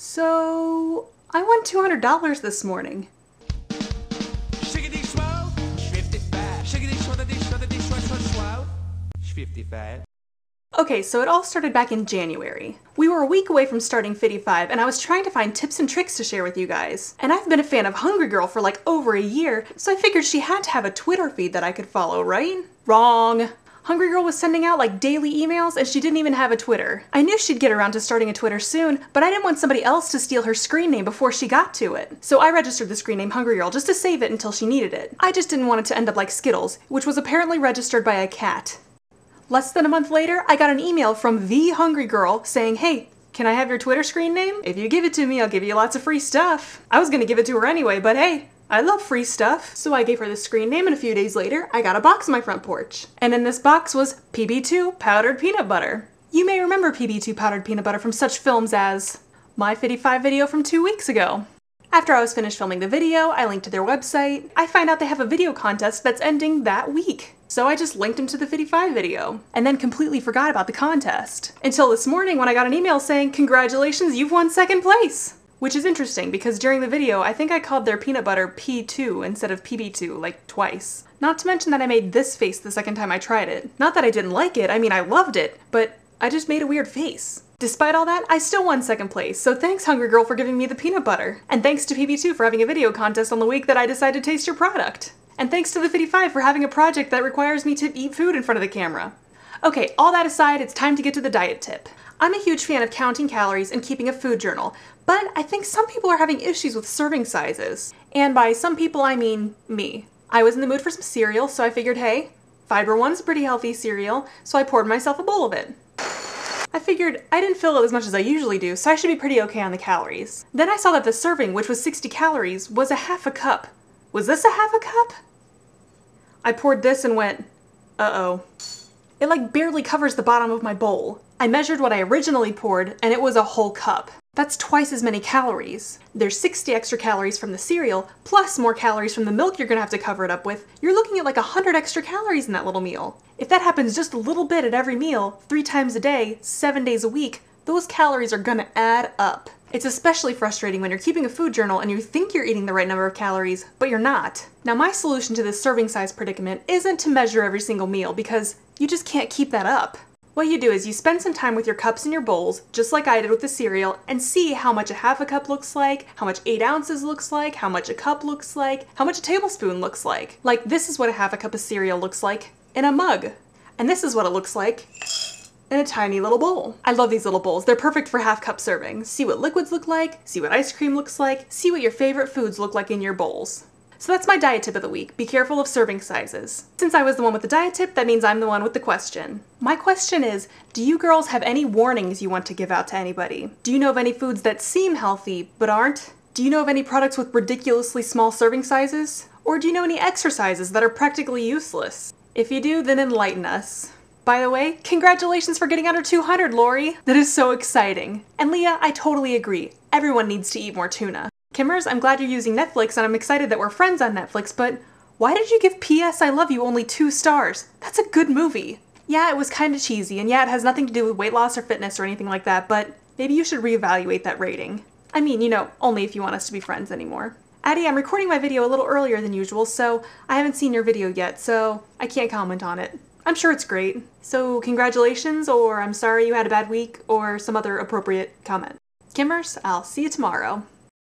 So I won $200 this morning. Okay, so it all started back in January. We were a week away from starting fittiefive, and I was trying to find tips and tricks to share with you guys. And I've been a fan of Hungry Girl for like over a year, so I figured she had to have a Twitter feed that I could follow, right? Wrong. Hungry Girl was sending out like daily emails and she didn't even have a Twitter. I knew she'd get around to starting a Twitter soon, but I didn't want somebody else to steal her screen name before she got to it. So I registered the screen name Hungry Girl just to save it until she needed it. I just didn't want it to end up like Skittles, which was apparently registered by a cat. Less than a month later, I got an email from the Hungry Girl saying, "Hey, can I have your Twitter screen name? If you give it to me, I'll give you lots of free stuff." I was gonna give it to her anyway, but hey, I love free stuff. So I gave her the screen name, and a few days later, I got a box on my front porch. And in this box was PB2 powdered peanut butter. You may remember PB2 powdered peanut butter from such films as my fittiefive video from 2 weeks ago. After I was finished filming the video, I linked to their website. I find out they have a video contest that's ending that week. So I just linked them to the fittiefive video, and then completely forgot about the contest. Until this morning when I got an email saying, "Congratulations, you've won second place!" Which is interesting because during the video, I think I called their peanut butter P2 instead of PB2, like twice. Not to mention that I made this face the second time I tried it. Not that I didn't like it, I mean I loved it, but I just made a weird face. Despite all that, I still won second place, so thanks Hungry Girl for giving me the peanut butter. And thanks to PB2 for having a video contest on the week that I decided to taste your product. And thanks to the fittiefive for having a project that requires me to eat food in front of the camera. Okay, all that aside, it's time to get to the diet tip. I'm a huge fan of counting calories and keeping a food journal, but I think some people are having issues with serving sizes. And by some people, I mean me. I was in the mood for some cereal, so I figured, hey, Fiber One's a pretty healthy cereal, so I poured myself a bowl of it. I figured I didn't fill it as much as I usually do, so I should be pretty okay on the calories. Then I saw that the serving, which was 60 calories, was a half a cup. Was this a half a cup? I poured this and went, uh-oh. It like barely covers the bottom of my bowl. I measured what I originally poured, and it was a whole cup. That's twice as many calories. There's 60 extra calories from the cereal, plus more calories from the milk you're gonna have to cover it up with. You're looking at like 100 extra calories in that little meal. If that happens just a little bit at every meal, 3 times a day, 7 days a week, those calories are gonna add up. It's especially frustrating when you're keeping a food journal and you think you're eating the right number of calories, but you're not. Now my solution to this serving size predicament isn't to measure every single meal because you just can't keep that up. What you do is you spend some time with your cups and your bowls, just like I did with the cereal, and see how much a half a cup looks like, how much 8 ounces looks like, how much a cup looks like, how much a tablespoon looks like. Like this is what a half a cup of cereal looks like in a mug. And this is what it looks like in a tiny little bowl. I love these little bowls. They're perfect for half cup servings. See what liquids look like, see what ice cream looks like, see what your favorite foods look like in your bowls. So that's my diet tip of the week. Be careful of serving sizes. Since I was the one with the diet tip, that means I'm the one with the question. My question is, do you girls have any warnings you want to give out to anybody? Do you know of any foods that seem healthy but aren't? Do you know of any products with ridiculously small serving sizes? Or do you know any exercises that are practically useless? If you do, then enlighten us. By the way, congratulations for getting under 200, Lori! That is so exciting. And Leah, I totally agree. Everyone needs to eat more tuna. Kimmers, I'm glad you're using Netflix and I'm excited that we're friends on Netflix, but why did you give P.S. I Love You only 2 stars? That's a good movie. Yeah, it was kinda cheesy, and yeah, it has nothing to do with weight loss or fitness or anything like that, but maybe you should reevaluate that rating. I mean, you know, only if you want us to be friends anymore. Addie, I'm recording my video a little earlier than usual, so I haven't seen your video yet, so I can't comment on it. I'm sure it's great. So congratulations, or I'm sorry you had a bad week, or some other appropriate comment. Kimmers, I'll see you tomorrow.